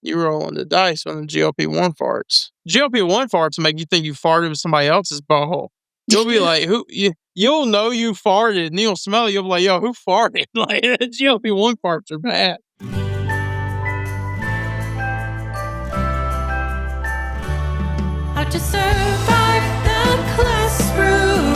You rolling the dice on the GLP-1 farts. GLP-1 farts make you think you farted with somebody else's butthole. You'll be like, you'll know you farted, and you'll smell it. You'll be like, yo, who farted? Like, GLP-1 farts are bad. How to survive the classroom.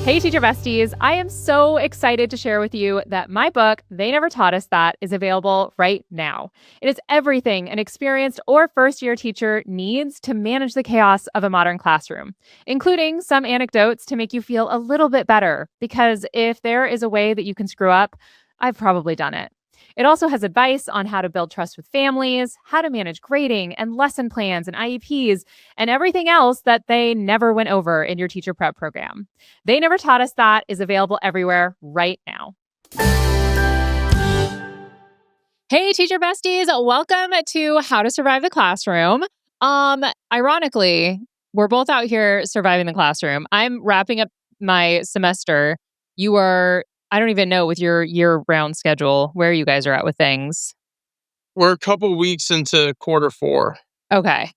Hey, teacher besties. I am so excited to share with you that my book, They Never Taught Us That, is available right now. It is everything an experienced or first-year teacher needs to manage the chaos of a modern classroom, including some anecdotes to make you feel a little bit better, because if there is a way that you can screw up, I've probably done it. It also has advice on how to build trust with families, how to manage grading and lesson plans and IEPs, and everything else that they never went over in your teacher prep program. They Never Taught Us That is available everywhere right now. Hey, teacher besties. Welcome to How to Survive the Classroom. Ironically, we're both out here surviving the classroom. I'm wrapping up my semester. You are, I don't even know with your year-round schedule where you guys are at with things. We're a couple weeks into quarter 4. Okay.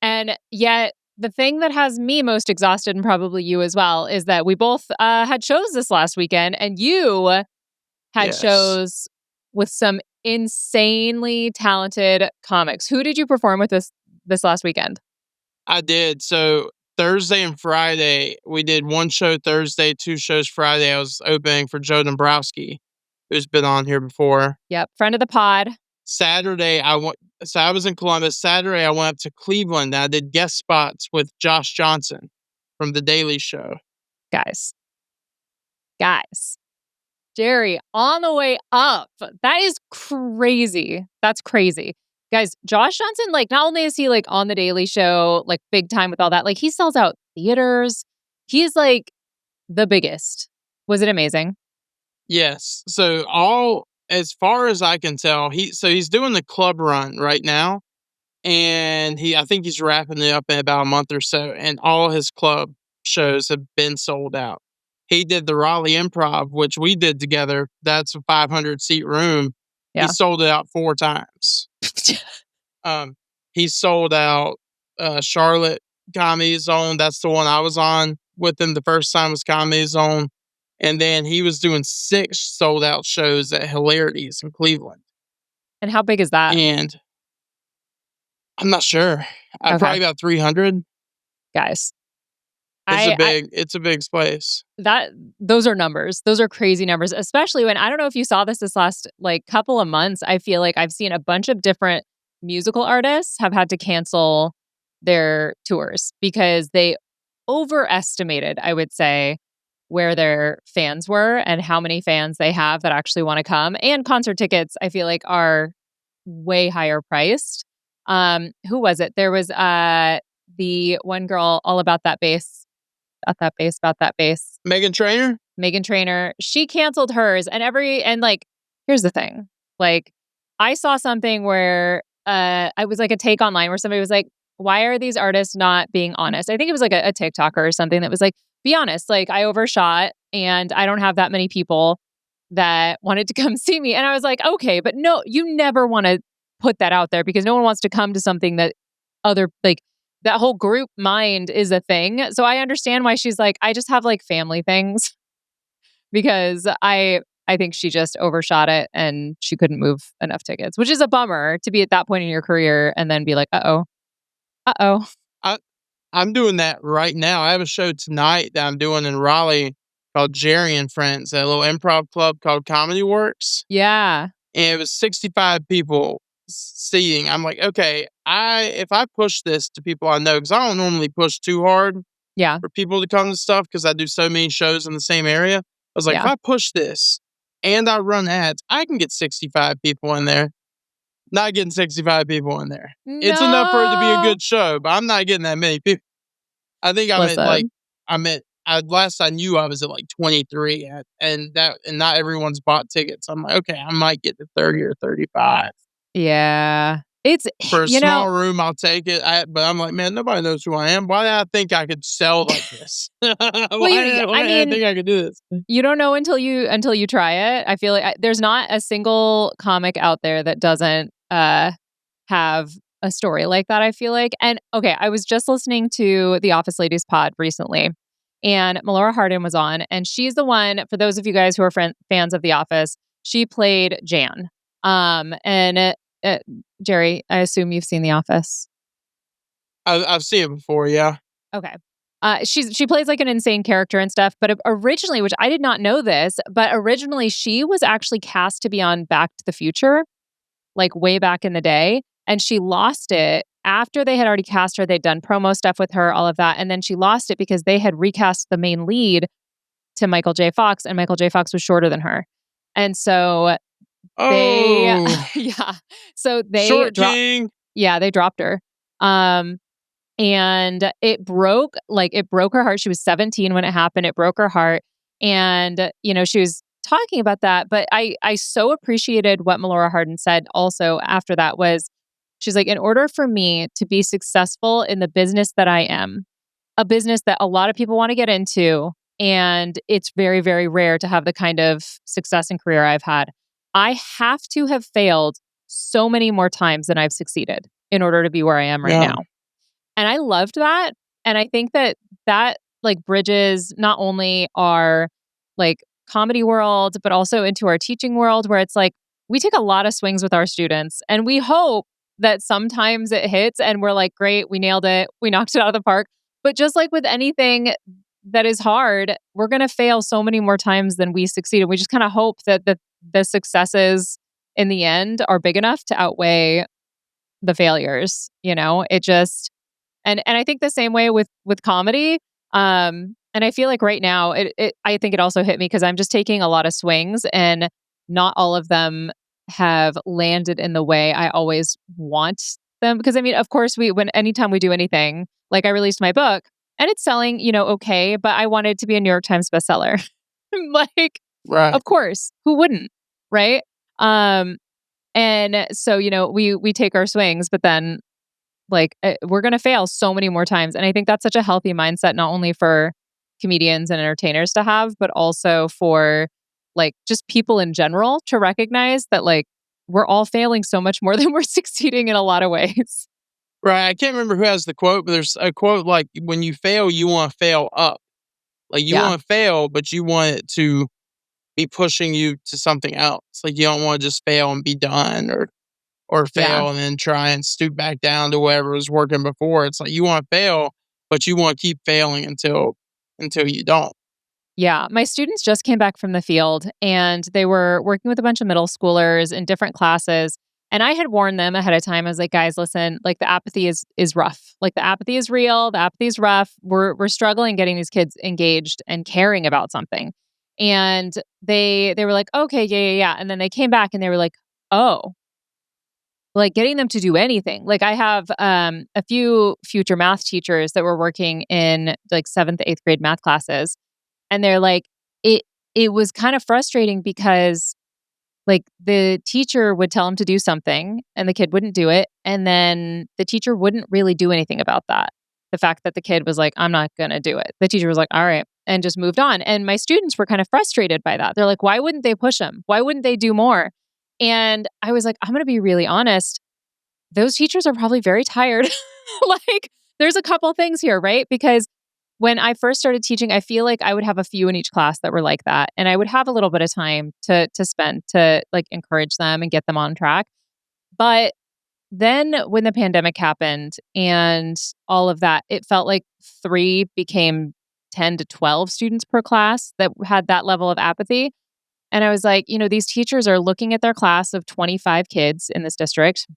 And yet, the thing that has me most exhausted, and probably you as well, is that we both had shows this last weekend, and you had shows with some insanely talented comics. Who did you perform with this last weekend? I did. So Thursday and Friday, we did one show Thursday, 2 shows Friday. I was opening for Joe Dombrowski, who's been on here before. Yep, friend of the pod. Saturday, I was in Columbus. Saturday, I went up to Cleveland. I did guest spots with Josh Johnson from The Daily Show. Guys. Gerry, on the way up. That is crazy. That's crazy. Guys, Josh Johnson, like, not only is he, like, on The Daily Show, like, big time with all that, like, he sells out theaters. He's, like, the biggest. Was it amazing? Yes. So as far as I can tell, he's doing the club run right now. And I think he's wrapping it up in about a month or so. And all his club shows have been sold out. He did the Raleigh Improv, which we did together. That's a 500-seat room. Yeah. He sold it out 4 times. He sold out Charlotte Comedy Zone. That's the one I was on with him the first time was Comedy Zone. And then he was doing 6 sold out shows at Hilarities in Cleveland. And how big is that? And I'm not sure. Probably about 300. Guys. It's a big space. Those are numbers. Those are crazy numbers, especially when, I don't know if you saw this last, like, couple of months. I feel like I've seen a bunch of different musical artists have had to cancel their tours because they overestimated, I would say, where their fans were and how many fans they have that actually want to come. And concert tickets, I feel like, are way higher priced. Who was it? There was the one girl, all about that bass. About that bass. Meghan Trainor. She canceled hers, and like, here's the thing. Like, I saw something where I was like a take online where somebody was like, why are these artists not being honest? I think it was like a TikToker or something that was like, be honest, like, I overshot and I don't have that many people that wanted to come see me. And I was like, okay, but no, you never want to put that out there because no one wants to come to something that that whole group mind is a thing. So I understand why she's like, I just have like family things because I think she just overshot it and she couldn't move enough tickets, which is a bummer to be at that point in your career and then be like, uh-oh. I'm doing that right now. I have a show tonight that I'm doing in Raleigh called Gerry and Friends, a little improv club called Comedy Works. Yeah. And it was 65 people seating. I'm like, okay, if I push this to people I know, because I don't normally push too hard for people to come to stuff because I do so many shows in the same area. I was like, if I push this and I run ads, I can get 65 people in there. Not getting 65 people in there. No. It's enough for it to be a good show, but I'm not getting that many people. I think last I knew I was at like 23 and not everyone's bought tickets. I'm like, okay, I might get to 30 or 35. Yeah. It's for a small room, I'll take it. But I'm like, man, nobody knows who I am. Why did I think I could sell like this? Why did I think I could do this? You don't know until you try it. I feel like there's not a single comic out there that doesn't have a story like that, I feel like. And okay, I was just listening to the Office Ladies pod recently, and Melora Hardin was on, and she's the one, for those of you guys who are fans of The Office, she played Jan. Gerry, I assume you've seen The Office. I've seen it before, yeah. Okay. She plays like an insane character and stuff, but originally, which I did not know this, but originally she was actually cast to be on Back to the Future, like way back in the day. And she lost it after they had already cast her. They'd done promo stuff with her, all of that. And then she lost it because they had recast the main lead to Michael J. Fox, and Michael J. Fox was shorter than her. And so yeah. So they Short King. Yeah, they dropped her. And it broke her heart. She was 17 when it happened. It broke her heart. And, she was talking about that. But I so appreciated what Melora Hardin said also after that was, she's like, in order for me to be successful in the business that I am, a business that a lot of people want to get into, and it's very, very rare to have the kind of success and career I've had, I have to have failed so many more times than I've succeeded in order to be where I am right now. And I loved that. And I think that like bridges not only our like comedy world, but also into our teaching world, where it's like, we take a lot of swings with our students, and we hope that sometimes it hits and we're like, great, we nailed it. We knocked it out of the park. But just like with anything that is hard, we're going to fail so many more times than we succeeded. We just kind of hope that the successes in the end are big enough to outweigh the failures. It just, and I think the same way with comedy. And I feel like right now, I think it also hit me because I'm just taking a lot of swings, and not all of them have landed in the way I always want them. Because I mean, of course, anytime we do anything, like I released my book and it's selling, okay, but I wanted it to be a New York Times bestseller. Like, right. Of course, who wouldn't, right? And so, we take our swings, but then we're going to fail so many more times. And I think that's such a healthy mindset, not only for comedians and entertainers to have, but also for just people in general to recognize that we're all failing so much more than we're succeeding in a lot of ways. Right. I can't remember who has the quote, but there's a quote like, when you fail, you want to fail up. Like you want to fail, but you want it to be pushing you to something else. Like you don't want to just fail and be done, or fail and then try and stoop back down to whatever was working before. It's like you want to fail, but you want to keep failing until you don't. Yeah. My students just came back from the field, and they were working with a bunch of middle schoolers in different classes. And I had warned them ahead of time. I was like, guys, listen, the apathy is rough. The apathy is real. The apathy is rough. We're struggling getting these kids engaged and caring about something. And they were like, okay, yeah. And then they came back and they were like, oh, getting them to do anything. I have a few future math teachers that were working in 7th, 8th grade math classes. And they're like, it was kind of frustrating because the teacher would tell him to do something and the kid wouldn't do it. And then the teacher wouldn't really do anything about that. The fact that the kid was like, I'm not going to do it. The teacher was like, all right, and just moved on. And my students were kind of frustrated by that. They're like, why wouldn't they push him? Why wouldn't they do more? And I was like, I'm going to be really honest. Those teachers are probably very tired. There's a couple things here, right? Because when I first started teaching, I feel like I would have a few in each class that were like that. And I would have a little bit of time to spend to encourage them and get them on track. But then when the pandemic happened and all of that, it felt like 3 became 10 to 12 students per class that had that level of apathy. And I was like, these teachers are looking at their class of 25 kids in this district,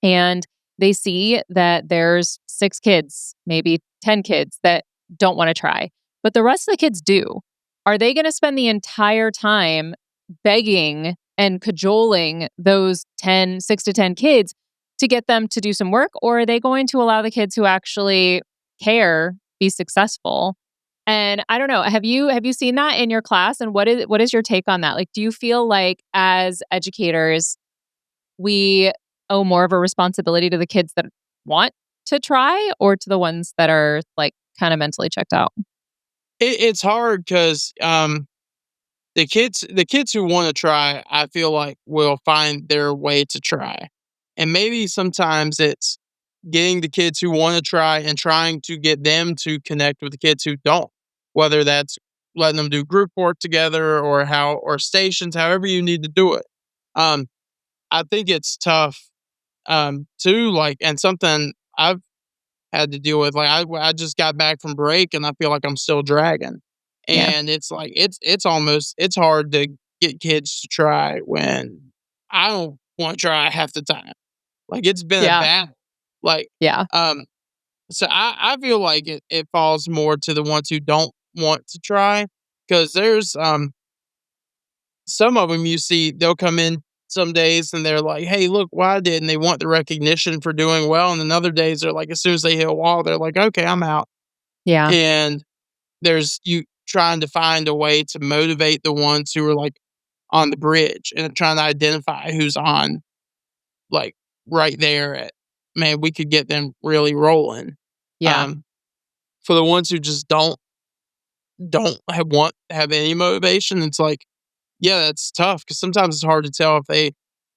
and they see that there's 6 kids, maybe 10 kids that don't want to try, but the rest of the kids do. Are they going to spend the entire time begging and cajoling those 6 to 10 kids to get them to do some work? Or are they going to allow the kids who actually care be successful? And I don't know, have you seen that in your class? And what is your take on that? Do you feel like as educators, we owe more of a responsibility to the kids that want to try, or to the ones that are kind of mentally checked out? It's hard because the kids who want to try, I feel like will find their way to try. And maybe sometimes it's getting the kids who want to try and trying to get them to connect with the kids who don't, whether that's letting them do group work together or stations, however you need to do it. Um, I think it's tough too, like, and something I've had to deal with. Like I just got back from break and I feel like I'm still dragging. Yeah. And it's like it's hard to get kids to try when I don't want to try half the time. Like it's been a Yeah. battle. Like Yeah. um so I feel like it falls more to the ones who don't want to try because there's some of them you see they'll come in some days and they're like, "Hey, look what I did," and they want the recognition for doing well, and then other days they're like, as soon as they hit a wall, they're like, "Okay, I'm out." Yeah. And there's you trying to find a way to motivate the ones who are like on the bridge and trying to identify who's on like right there at man, we could get them really rolling. Yeah. Um, for the ones who just don't have any motivation, it's like, yeah, that's tough because sometimes it's hard to tell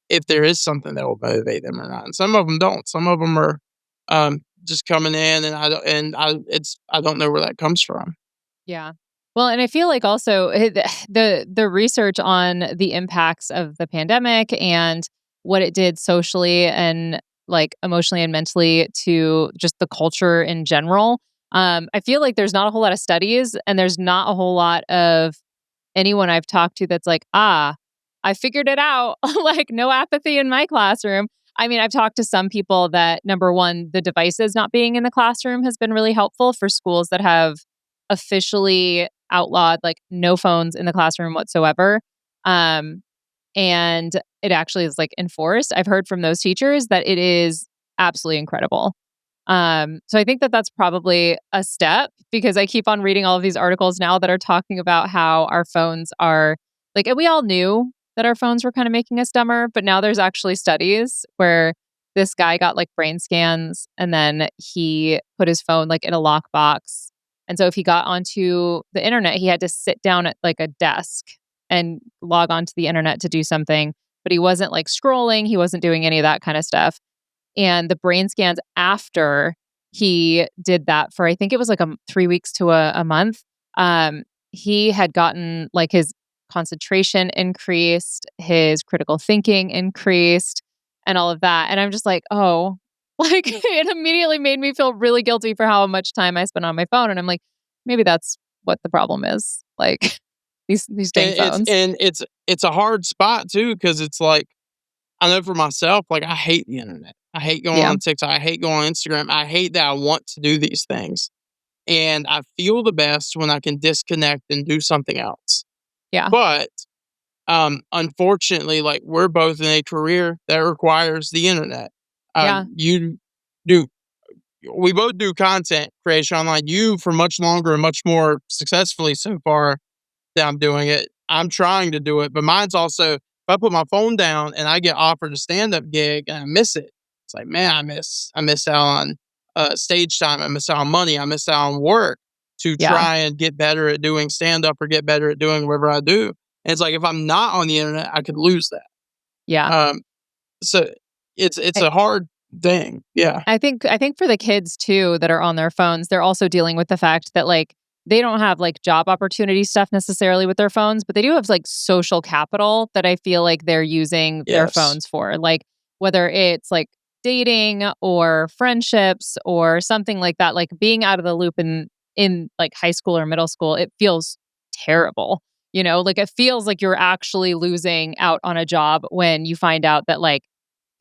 if there is something that will motivate them or not. And some of them don't. Some of them are just coming in, and I don't know where that comes from. Yeah. Well, and I feel like also the research on the impacts of the pandemic and what it did socially and like emotionally and mentally to just the culture in general. I feel like there's not a whole lot of studies and there's not a whole lot of anyone I've talked to that's like, I figured it out. Like, no apathy in my classroom. I mean, I've talked to some people that number one, the devices not being in the classroom has been really helpful for schools that have officially outlawed like no phones in the classroom whatsoever. Um, and it actually is like enforced. I've heard from those teachers that it is absolutely incredible. So I think that that's probably a step because I keep on reading all of these articles now that are talking about how our phones are like, and we all knew that our phones were kind of making us dumber, but now there's actually studies where this guy got like brain scans and then he put his phone like in a lockbox. And so if he got onto the internet, he had to sit down at like a desk and log onto the internet to do something, but he wasn't like scrolling, he wasn't doing any of that kind of stuff. And the brain scans after he did that for I think it was like 3 weeks to a month, he had gotten like his concentration increased, his critical thinking increased, and all of that. And I'm just like, oh, like it immediately made me feel really guilty for how much time I spent on my phone. And I'm like, maybe that's what the problem is. Like these dang phones. It's a hard spot too because it's like I know for myself, like I hate the internet. I hate going Yeah. on TikTok. I hate going on Instagram. I hate that I want to do these things. And I feel the best when I can disconnect and do something else. Yeah. But unfortunately, like we're both in a career that requires the internet. Yeah. You do we both do content creation online. You for much longer and much more successfully so far that I'm doing it. I'm trying to do it, but mine's also if I put my phone down and I get offered a stand up gig and I miss it, it's like, man, I miss out on stage time. I miss out on money. I miss out on work to Yeah. try and get better at doing stand up or get better at doing whatever I do. And it's like if I'm not on the internet, I could lose that. Yeah. So it's a hard thing. Yeah. I think for the kids too that are on their phones, they're also dealing with the fact that like they don't have like job opportunity stuff necessarily with their phones, but they do have like social capital that I feel like they're using their Yes. phones for. Like whether it's like dating or friendships or something like that, like being out of the loop in like high school or middle school, it feels terrible. You know, like it feels like you're actually losing out on a job when you find out that like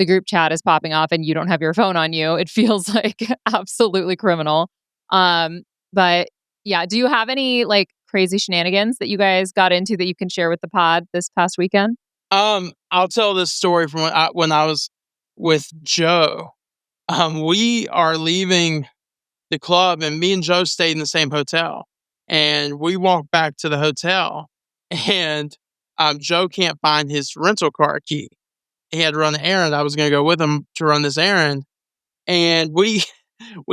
the group chat is popping off and you don't have your phone on you. It feels like absolutely criminal. But yeah, do you have any like crazy shenanigans that you guys got into that you can share with the pod this past weekend? I'll tell this story from when I was with Joe. We are leaving the club, and me and Joe stayed in the same hotel. And we walked back to the hotel, and Joe can't find his rental car key. He had to run an errand. I was going to go with him to run this errand, and we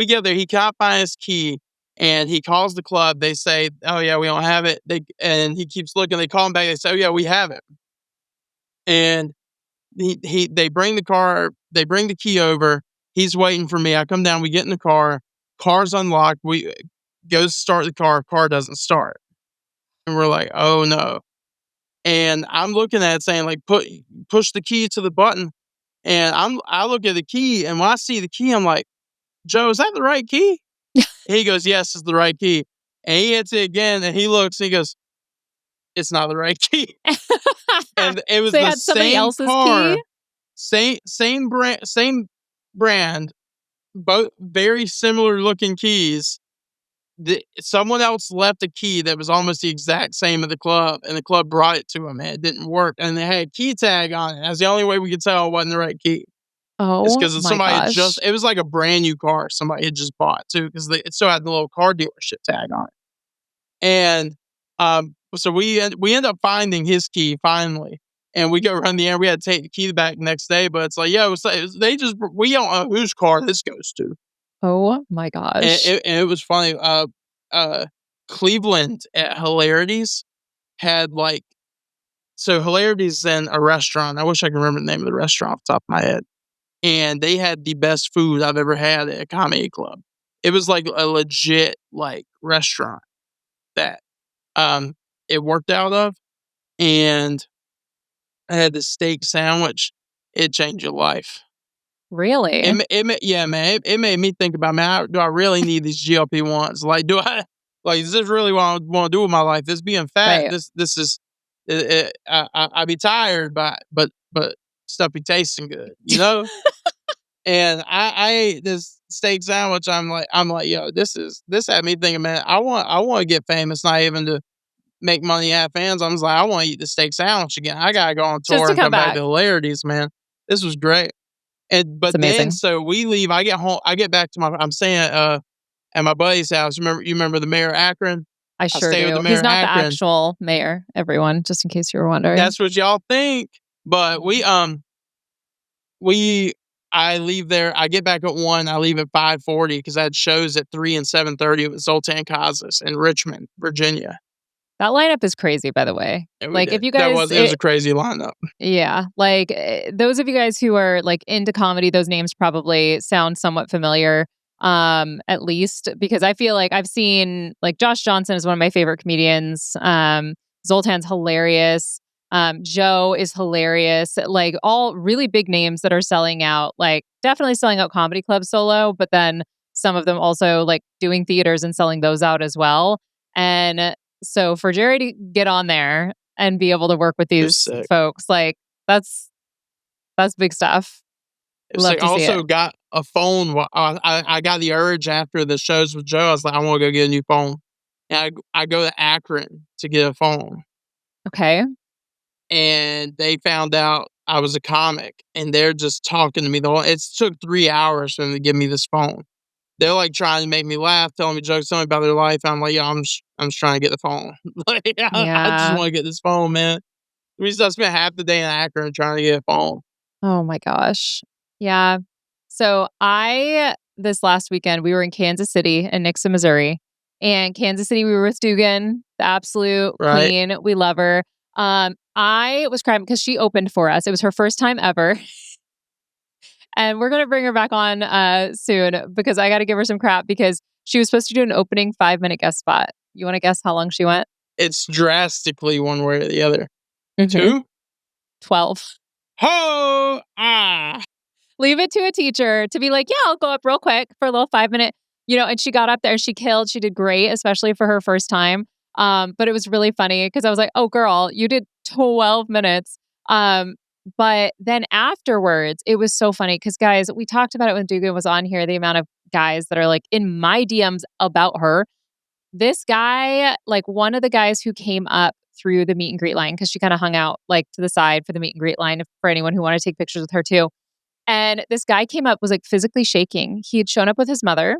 get there. He can't find his key, and he calls the club. They say, "Oh yeah, we don't have it." And he keeps looking. They call him back. They say, "Oh yeah, we have it." And they bring the key over. He's waiting for me. I come down, we get in the car. Car's unlocked. We go start the car doesn't start. And we're like, oh no. And I'm looking at it saying, like, push the key to the button. And I look at the key, and when I see the key, I'm like, Joe, is that the right key? He goes, yes, it's the right key. And he hits it again, and he looks, and he goes, it's not the right key. And it was So they the had somebody same else's car, key? same brand, both very similar looking keys. Someone else left a key that was almost the exact same at the club, and the club brought it to him, and it didn't work. And they had a key tag on it. That's the only way we could tell it wasn't the right key. It's Oh because my somebody had gosh. it was like a brand new car somebody had just bought too, because it still had the little car dealership tag on it. And so we end up finding his key finally, and we go run the errand. We had to take the key back the next day, but it's like, yeah, they just, we don't know whose car this goes to. Oh my And gosh. it was funny. Cleveland at Hilarities had like, so Hilarities in a restaurant. I wish I could remember the name of the restaurant off the top of my head. And they had the best food I've ever had at a comedy club. It was like a legit like restaurant that it worked out of, and I had this steak sandwich. It changed your life. Really? Yeah, man. It made me think about, man, do I really need these GLP-1s? Like, is this really what I want to do with my life? This being fat, Right. this is, I be tired, but stuff be tasting good, you know? And I ate this steak sandwich. I'm like, yo, this had me thinking, man, I want to get famous, not even to make money at fans. I was like, I want to eat the steak sandwich again. I gotta go on Just tour to and come come back back. to Hilarities, man. This was great. It's But then, amazing. so we leave. I get home. I get back to I'm staying at my buddy's house. You remember the mayor of Akron? I I sure stay with do. the mayor He's of not the Akron. actual mayor, everyone, just in case you were wondering. That's what y'all think. But I leave there. I get back at 1. I leave at 5:40 because I had shows at 3 and 7:30 with Zoltan Kazas in Richmond, Virginia. That lineup is crazy, by the way. And we Like, if did. you guys, It was a crazy lineup. yeah, like those of you guys who are like into comedy, those names probably sound somewhat familiar. At least because I feel like I've seen, like, Josh Johnson is one of my favorite comedians. Zoltan's hilarious. Joe is hilarious. Like, all really big names that are selling out, like definitely selling out comedy clubs solo, but then some of them also like doing theaters and selling those out as well. And so for Gerry to get on there and be able to work with It was these sick. folks, like that's big stuff. It was Love sick. to I see also it. got a phone. I got the urge after the shows with Joe. I was like, I want to go get a new phone. And I go to Akron to get a phone. Okay. And they found out I was a comic, and they're just talking to me. It took 3 hours for them to give me this phone. They're like trying to make me laugh, telling me jokes, telling me about their life. I'm like, yeah, I'm just trying to get the phone. Like, I just Yeah. want to get this phone, man. I spent half the day in Akron trying to get a phone. Oh my gosh. Yeah. So this last weekend, we were in Kansas City and Nixon, Missouri. And Kansas City, we were with Dugan, the absolute Right. queen. We love her. I was crying because she opened for us. It was her first time ever. And we're going to bring her back on soon because I got to give her some crap because she was supposed to do an opening 5-minute guest spot. You want to guess how long she went? It's drastically one way or the other. Mhm. 2? 12. Ho! Ah! Leave it to a teacher to be like, yeah, I'll go up real quick for a little 5-minute, and she got up there and she killed. She did great, especially for her first time. But it was really funny because I was like, oh, girl, you did 12 minutes. But then afterwards, it was so funny because, guys, we talked about it when Dugan was on here, the amount of guys that are like in my DMs about her. This guy, like one of the guys who came up through the meet and greet line, because she kind of hung out like to the side for the meet and greet line for anyone who wanted to take pictures with her too. And this guy came up, was like physically shaking. He had shown up with his mother,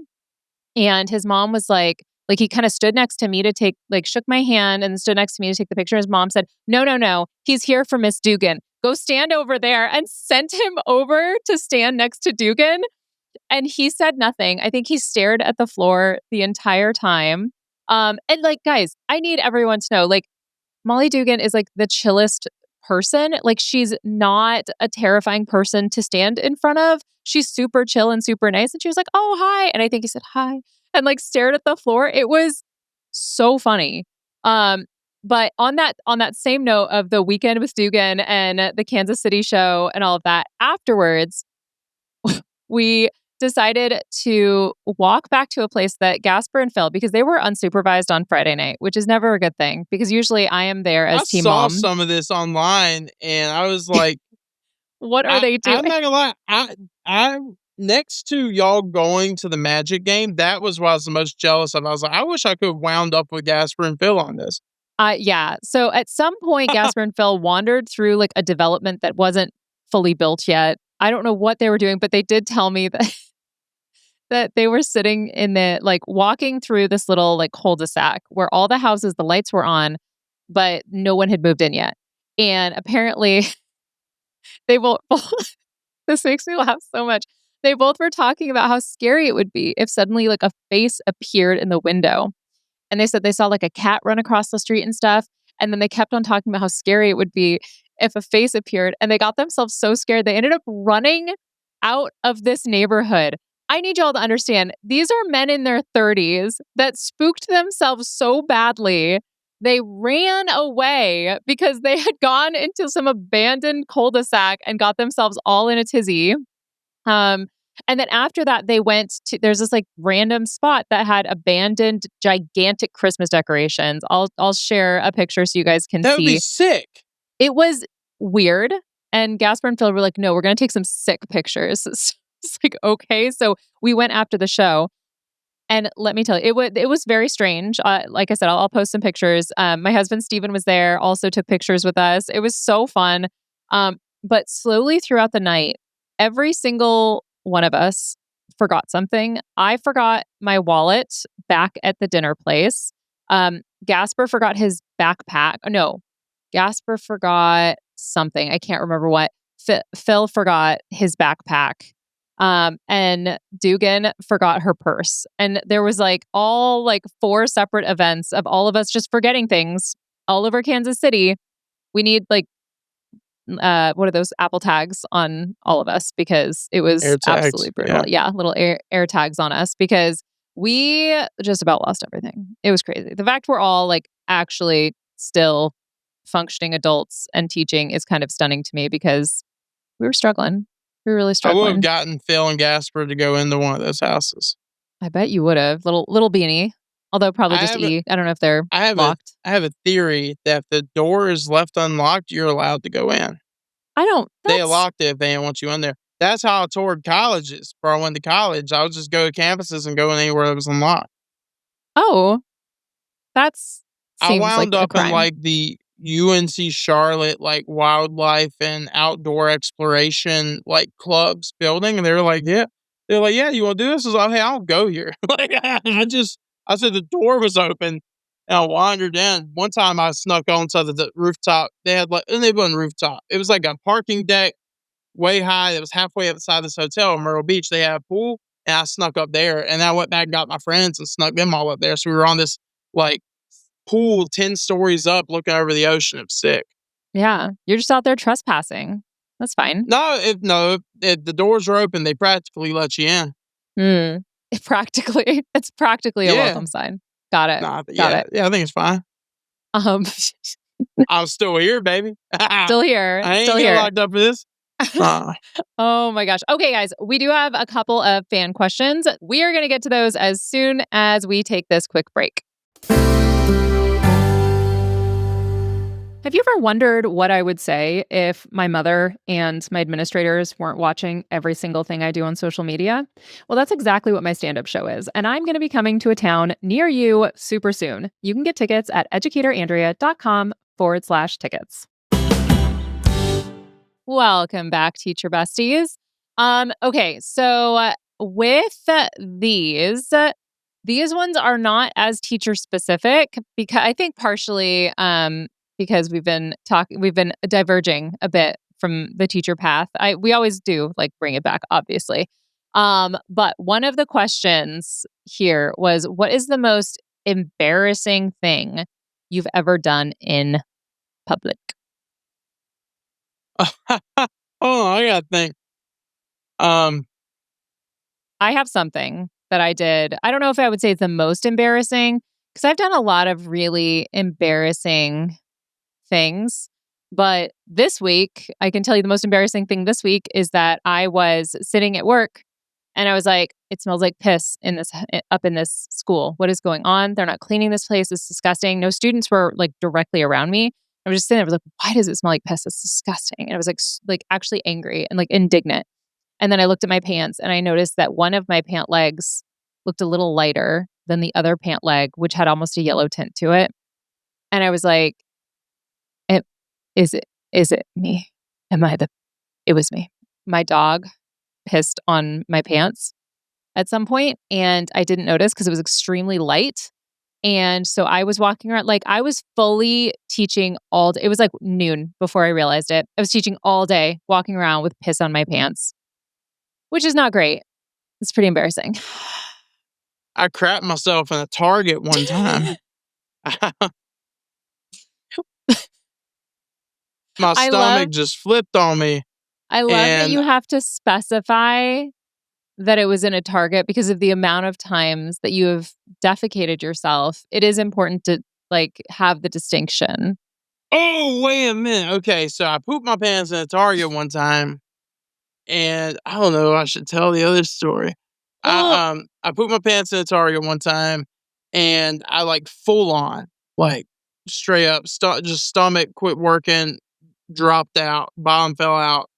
and his mom was like he kind of stood next to me to take, like, shook my hand and stood next to me to take the picture. His mom said, no, he's here for Miss Dugan. Go stand over there, and sent him over to stand next to Dugan. And he said nothing. I think he stared at the floor the entire time. And like, guys, I need everyone to know, like, Molly Dugan is like the chillest person. Like, she's not a terrifying person to stand in front of. She's super chill and super nice. And she was like, oh, hi. And I think he said, hi, and like stared at the floor. It was so funny. But on that same note of the weekend with Dugan and the Kansas City show and all of that, afterwards, we decided to walk back to a place that Gasper and Phil, because they were unsupervised on Friday night, which is never a good thing because usually I am there as team mom. I saw some of this online and I was like, what are they doing? I'm not gonna lie. I next to y'all going to the Magic game, that was what I was the most jealous of. I was like, I wish I could have wound up with Gasper and Phil on this. Yeah. So at some point, Gasper and Phil wandered through like a development that wasn't fully built yet. I don't know what they were doing, but they did tell me that that they were sitting in the, like, walking through this little like cul-de-sac where all the houses, the lights were on, but no one had moved in yet. And apparently they both, this makes me laugh so much. They both were talking about how scary it would be if suddenly like a face appeared in the window. And they said they saw like a cat run across the street and stuff. And then they kept on talking about how scary it would be if a face appeared. And they got themselves so scared, they ended up running out of this neighborhood. I need y'all to understand, these are men in their 30s that spooked themselves so badly. They ran away because they had gone into some abandoned cul-de-sac and got themselves all in a tizzy. And then after that, they went to, there's this like random spot that had abandoned gigantic Christmas decorations. I'll share a picture so you guys can see. That would be sick. It was weird. And Gasper and Phil were like, no, we're going to take some sick pictures. It's like, okay. So we went after the show. And let me tell you, it was very strange. Like I said, I'll post some pictures. My husband, Steven, was there, also took pictures with us. It was so fun. But slowly throughout the night, every single one of us forgot something. I forgot my wallet back at the dinner place. Gasper forgot his backpack. No, Gasper forgot something. I can't remember what. Phil forgot his backpack. And Dugan forgot her purse. And there was like all like 4 separate events of all of us just forgetting things all over Kansas City. We need like, what are those Apple tags on all of us because it was absolutely brutal. Yeah, little air tags on us because we just about lost everything. It was crazy. The fact we're all like actually still functioning adults and teaching is kind of stunning to me because we were struggling. We were really struggling. I would have gotten Phil and Gasper to go into one of those houses. I bet you would have. Little beanie. Although probably just E. I don't know if they're locked. I have a theory that if the door is left unlocked, you're allowed to go in. They locked it if they didn't want you in there. That's how I toured colleges. Before I went to college, I would just go to campuses and go in anywhere that was unlocked. Oh, I wound up in like the UNC Charlotte like wildlife and outdoor exploration like clubs building, and they're like, yeah, you want to do this? I was like, hey, I'll go here. Like I said the door was open. And I wandered in. One time I snuck onto the rooftop. They had like, and they wasn't rooftop. It was like a parking deck way high. It was halfway up the side of this hotel in Myrtle Beach. They had a pool and I snuck up there and I went back and got my friends and snuck them all up there. So we were on this like pool 10 stories up looking over the ocean. It was sick. Yeah. You're just out there trespassing. That's fine. No, if the doors are open, they practically let you in. It's practically a welcome sign. Got it. Got it. Yeah, I think it's fine. I'm still here, baby. Still here. I ain't still here. Locked up for this. Oh my gosh. Okay, guys, we do have a couple of fan questions. We are going to get to those as soon as we take this quick break. Have you ever wondered what I would say if my mother and my administrators weren't watching every single thing I do on social media? Well, that's exactly what my stand-up show is, and I'm going to be coming to a town near you super soon. You can get tickets at educatorandrea.com/tickets. Welcome back, teacher besties. Okay, so with these ones are not as teacher specific because I think partially because we've been diverging a bit from the teacher path. We always do like bring it back, obviously. But one of the questions here was, what is the most embarrassing thing you've ever done in public? Oh, I gotta think. I have something that I did. I don't know if I would say it's the most embarrassing because I've done a lot of really embarrassing things. But this week, I can tell you the most embarrassing thing this week is that I was sitting at work and I was like, it smells like piss up in this school. What is going on? They're not cleaning this place. It's disgusting. No students were like directly around me. I was just sitting there. I was like, why does it smell like piss? It's disgusting. And I was like actually angry and like indignant. And then I looked at my pants and I noticed that one of my pant legs looked a little lighter than the other pant leg, which had almost a yellow tint to it. And I was like, it, is it me? It was me. My dog pissed on my pants at some point and I didn't notice because it was extremely light. And so I was walking around, like I was fully teaching all day. It was like noon before I realized it. I was teaching all day, walking around with piss on my pants, which is not great. It's pretty embarrassing. I crapped myself in a Target one time. My stomach just flipped on me. I love that you have to specify that it was in a Target because of the amount of times that you have defecated yourself. It is important to like have the distinction. Oh, wait a minute. Okay, so I pooped my pants in a Target one time, and I don't know. I should tell the other story. I pooped my pants in a Target one time, and I like full on, like straight up, just stomach quit working, dropped out, bottom fell out.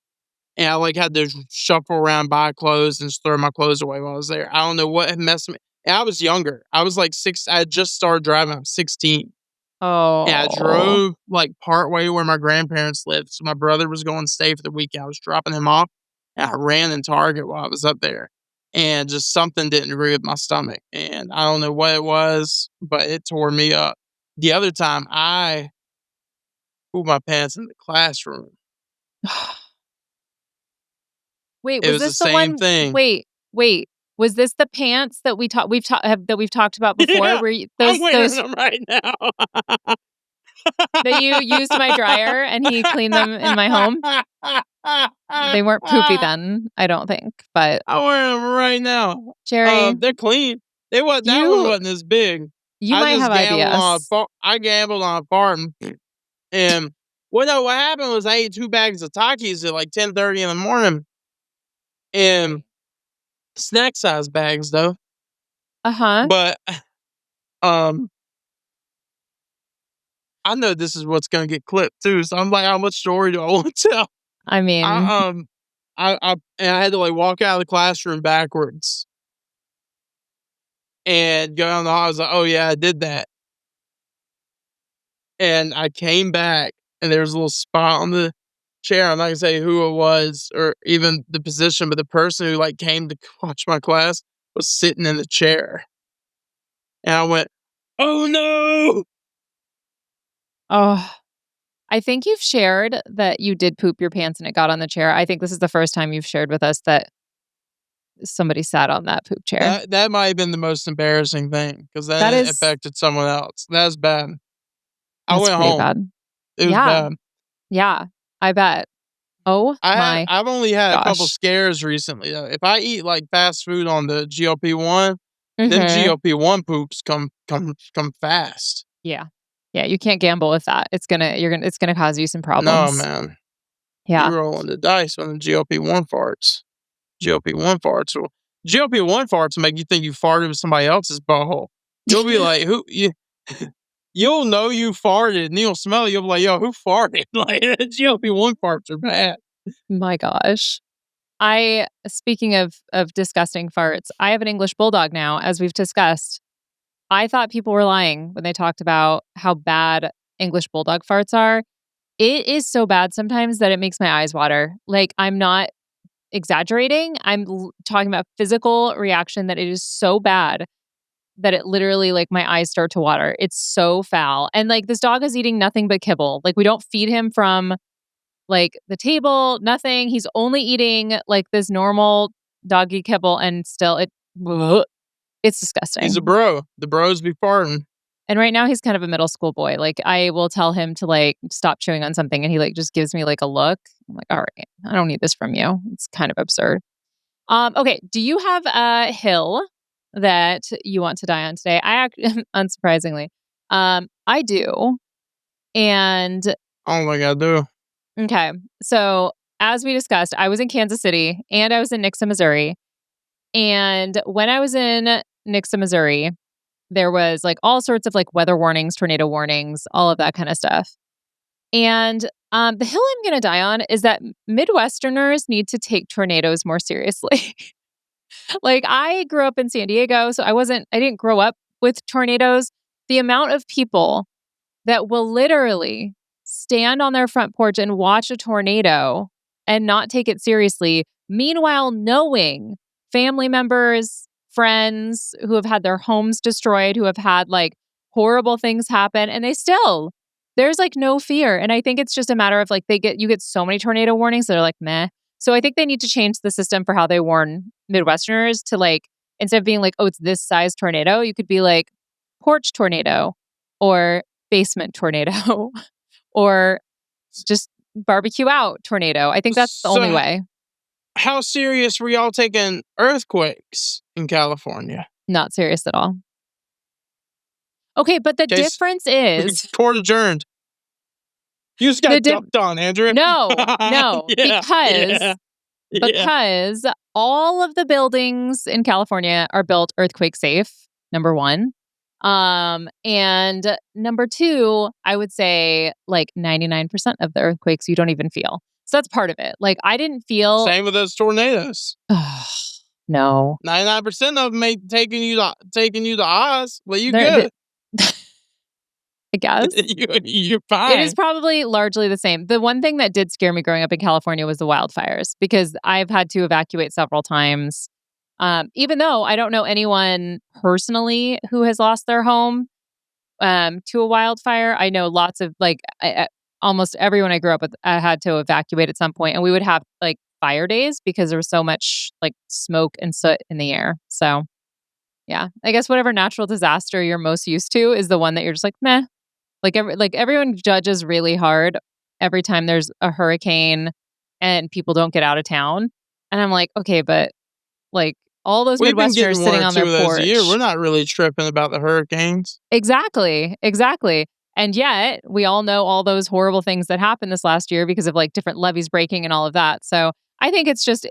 And I like had to shuffle around, buy clothes, and just throw my clothes away while I was there. I don't know what had messed me. And I was younger. I was like I had just started driving. I was 16. Oh. And I drove like part way where my grandparents lived. So my brother was going to stay for the weekend. I was dropping him off. And I ran in Target while I was up there. And just something didn't agree with my stomach. And I don't know what it was, but it tore me up. The other time I pooped my pants in the classroom. Wait, It was this the same thing. Wait. Was this the pants that we've talked about before? Yeah, Where I'm wearing them right now. that you used my dryer and he cleaned them in my home? They weren't poopy then, I don't think. But I'm wearing them right now. Gerry, They're clean. That one wasn't as big. You might have IBS. I gambled on a farm, and what happened was I ate 2 bags of Takis at like 10:30 in the morning, and snack size bags though. But I know this is what's gonna get clipped too, so I'm like, how much story do I want to tell? I mean, and I had to like walk out of the classroom backwards and go down the hall. I was like, oh yeah, I did that. And I came back and there was a little spot on the chair. I'm not gonna say who it was or even the position, but the person who like came to watch my class was sitting in the chair. And I went, oh no. Oh, I think you've shared that you did poop your pants and it got on the chair. I think this is the first time you've shared with us that somebody sat on that poop chair. That might have been the most embarrassing thing because that affected someone else. That was bad. I went home. Bad. It was bad. Yeah, I bet. I've only had a couple scares recently though. If I eat like fast food on the GLP-1, then GLP-1 poops come fast. Yeah. Yeah, you can't gamble with that. It's gonna cause you some problems. No, man. Yeah. You're rolling the dice on the GLP-1 farts. GLP-1 farts will make you think you farted with somebody else's butthole. You'll be like, you'll know you farted and you'll smell it. You'll be like, yo, who farted? Like, GLP-1 farts are bad. My gosh. Speaking of disgusting farts, I have an English bulldog now, as we've discussed. I thought people were lying when they talked about how bad English bulldog farts are. It is so bad sometimes that it makes my eyes water. Like, I'm not exaggerating. I'm talking about physical reaction that it is so bad that it literally, like, my eyes start to water. It's so foul. And like, this dog is eating nothing but kibble. Like, we don't feed him from like the table, nothing. He's only eating like this normal doggy kibble and still it's disgusting. He's a bro. The bros be farting. And right now he's kind of a middle school boy. Like I will tell him to like stop chewing on something and he like just gives me like a look. I'm like, all right, I don't need this from you. It's kind of absurd. Okay. Do you have a hill that you want to die on today? Unsurprisingly, I do. And Oh my God, do. okay. So as we discussed, I was in Kansas City and I was in Nixa, Missouri. And when I was in Nixa, Missouri, there was like all sorts of like weather warnings, tornado warnings, all of that kind of stuff. And the hill I'm going to die on is that Midwesterners need to take tornadoes more seriously. Like I grew up in San Diego, so I didn't grow up with tornadoes. The amount of people that will literally stand on their front porch and watch a tornado and not take it seriously, meanwhile knowing family members, friends who have had their homes destroyed, who have had like horrible things happen, and there's like no fear. And I think it's just a matter of like you get so many tornado warnings that are like meh. So I think they need to change the system for how they warn Midwesterners to like, instead of being like, oh, it's this size tornado, you could be like porch tornado or basement tornado or just barbecue out tornado. I think that's the only way. How serious were y'all taking earthquakes in California? Not serious at all. Okay, but the difference is... Court adjourned. You just got dumped on, Andrew. No, because all of the buildings in California are built earthquake safe, number one. And number two, I would say like 99% of the earthquakes you don't even feel. So that's part of it. Like I didn't feel... Same with those tornadoes. No. 99% of them ain't taking you to Oz. Well, you good. I guess. You're fine. It is probably largely the same. The one thing that did scare me growing up in California was the wildfires, because I've had to evacuate several times. Even though I don't know anyone personally who has lost their home to a wildfire, I know lots of like almost everyone I grew up with had to evacuate at some point, and we would have like fire days because there was so much like smoke and soot in the air. So yeah, I guess whatever natural disaster you're most used to is the one that you're just like meh. Like everyone judges really hard every time there's a hurricane and people don't get out of town, and I'm like, okay, but like all those Midwesterners sitting on their porch. We're not really tripping about the hurricanes. Exactly. And yet we all know all those horrible things that happened this last year because of like different levees breaking and all of that. So I think it's just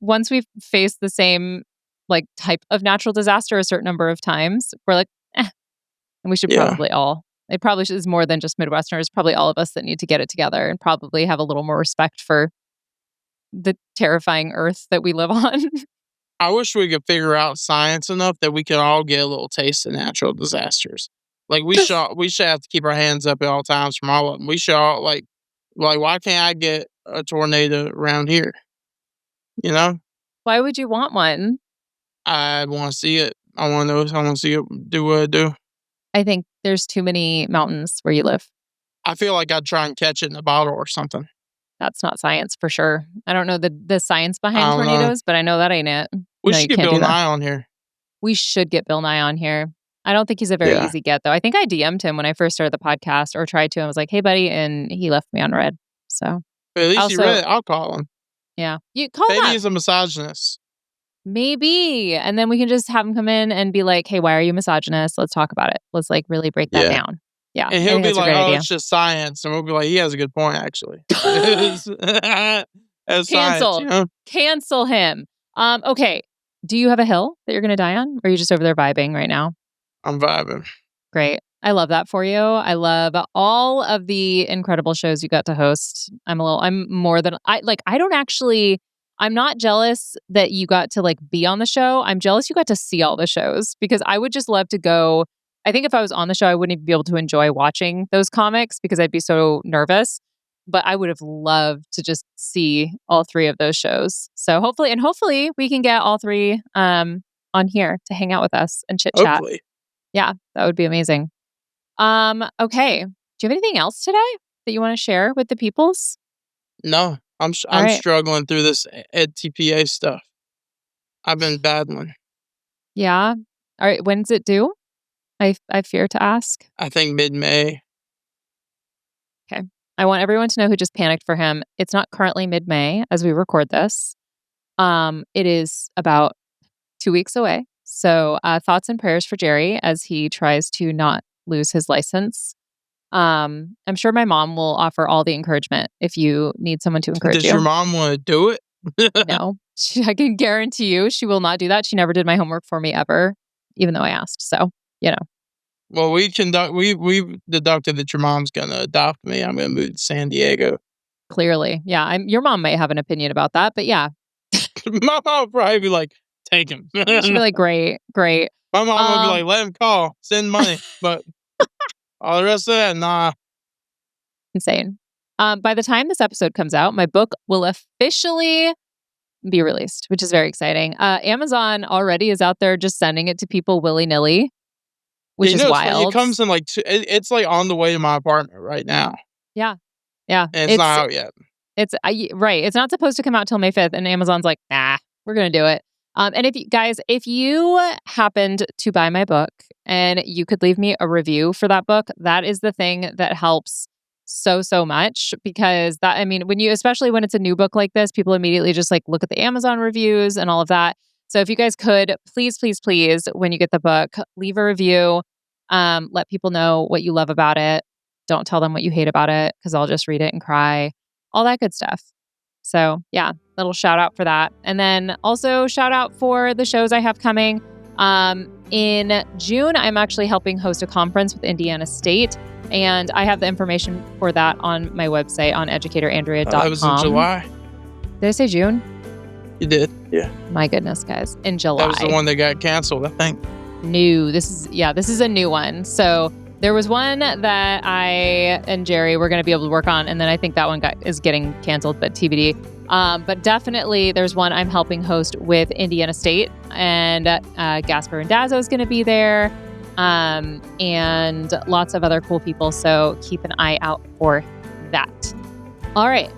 once we've faced the same like type of natural disaster a certain number of times, we're like, and we should probably it probably is more than just Midwesterners, probably all of us that need to get it together and probably have a little more respect for the terrifying earth that we live on. I wish we could figure out science enough that we could all get a little taste of natural disasters. Like we should have to keep our hands up at all times from all of them. We should all like why can't I get a tornado around here? You know? Why would you want one? I want to see it. I want to see it do what it do. I think there's too many mountains where you live. I feel like I'd try and catch it in a bottle or something. That's not science for sure. I don't know the science behind tornadoes, but I know that ain't it. We should get Bill Nye on here. We should get Bill Nye on here. I don't think he's a very easy get, though. I think I DM'd him when I first started the podcast, or tried to. I was like, hey, buddy. And he left me on red. So but at least he read it. I'll call him. Yeah. You call him. Maybe he's a misogynist. Maybe. And then we can just have him come in and be like, hey, why are you misogynist? Let's talk about it. Let's like really break that down. Yeah. And he'll be like, oh, it's just science. And we'll be like, he has a good point, actually. As Cancel. Science, Cancel him. Okay. Do you have a hill that you're going to die on? Or are you just over there vibing right now? I'm vibing. Great. I love that for you. I love all of the incredible shows you got to host. I'm not jealous that you got to like be on the show. I'm jealous you got to see all the shows, because I would just love to go. I think if I was on the show, I wouldn't even be able to enjoy watching those comics because I'd be so nervous. But I would have loved to just see all three of those shows. So hopefully we can get all three on here to hang out with us and chit chat. Hopefully. Yeah, that would be amazing. Okay. Do you have anything else today that you want to share with the peoples? No, I'm struggling through this EdTPA stuff. I've been battling. Yeah. All right. When's it due? I fear to ask. I think mid-May. Okay. I want everyone to know who just panicked for him. It's not currently mid-May as we record this. It is about 2 weeks away. So thoughts and prayers for Gerry as he tries to not lose his license. I'm sure my mom will offer all the encouragement if you need someone to encourage you. Does your mom want to do it? No. I can guarantee you she will not do that. She never did my homework for me ever, even though I asked. So, Well, we deducted that your mom's gonna adopt me. I'm gonna move to San Diego. Clearly. Yeah. Your mom might have an opinion about that, but yeah. My mom would probably be like, take him. She'd be like, great. My mom would be like, let him call, send money. But all the rest of that, nah. Insane. By the time this episode comes out, my book will officially be released, which is very exciting. Amazon already is out there just sending it to people willy-nilly, which is wild. It comes in like it's like on the way to my apartment right now. Yeah. And it's not out yet. It's right. It's not supposed to come out till May 5th, and Amazon's like, nah, we're gonna do it. And if you happened to buy my book and you could leave me a review for that book, that is the thing that helps so much, because especially when it's a new book like this, people immediately just like look at the Amazon reviews and all of that. So if you guys could please, when you get the book, leave a review, let people know what you love about it. Don't tell them what you hate about it, because I'll just read it and cry, all that good stuff. So yeah, little shout out for that. And then also shout out for the shows I have coming. In June, I'm actually helping host a conference with Indiana State. And I have the information for that on my website on educatorandrea.com. That was in July. Did I say June? You did, yeah. My goodness, guys. In July. That was the one that got canceled, I think. This is a new one. So there was one that I and Gerry were going to be able to work on, and then I think that one is getting canceled, but TBD. But definitely there's one I'm helping host with Indiana State, and Gasper Randazzo is going to be there. And lots of other cool people. So keep an eye out for that. All right.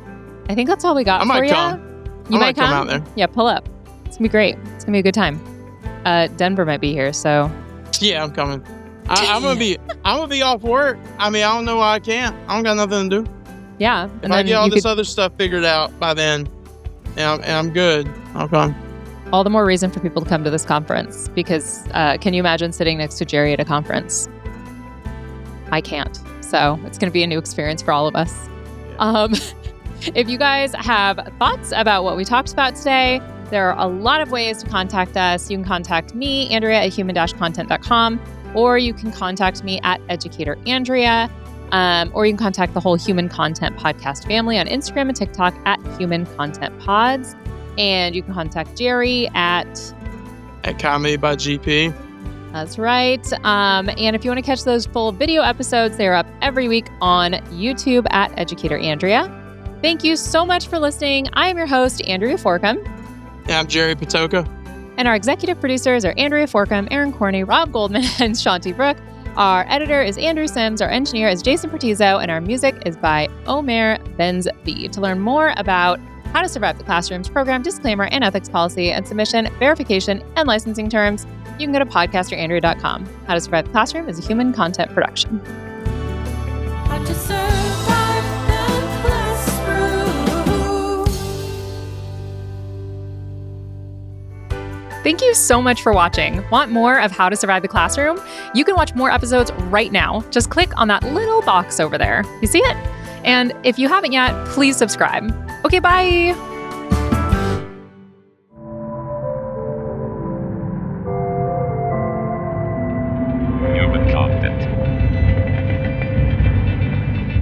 I think that's all we got for you. You might come out there. Yeah, pull up. It's gonna be great. It's gonna be a good time. Denver might be here, so. Yeah, I'm coming. I'm gonna be off work. I don't know why I can't. I don't got nothing to do. Yeah. If I get all this other stuff figured out by then, and I'm good, I'll come. All the more reason for people to come to this conference, because can you imagine sitting next to Gerry at a conference? I can't. So it's going to be a new experience for all of us. If you guys have thoughts about what we talked about today, there are a lot of ways to contact us. You can contact me, Andrea, at human-content.com, or you can contact me at educatorandrea, or you can contact the whole Human Content Podcast family on Instagram and TikTok at Human Content Pods. And you can contact Gerry at Comedy by GP. That's right. And if you want to catch those full video episodes, they're up every week on YouTube at Educator Andrea. Thank you so much for listening. I am your host, Andrea Forkham. And I'm Gerry Patoka. And our executive producers are Andrea Forkham, Aaron Corney, Rob Goldman, and Shanti Brooke. Our editor is Andrew Sims. Our engineer is Jason Pertizzo. And our music is by Omer Benzbi. To learn more about How to Survive the Classroom's program, disclaimer, and ethics policy, and submission, verification, and licensing terms, you can go to podcasterandrea.com. How to Survive the Classroom is a Human Content production. How to survive the classroom. Thank you so much for watching. Want more of How to Survive the Classroom? You can watch more episodes right now. Just click on that little box over there. You see it? And if you haven't yet, please subscribe. Okay, bye.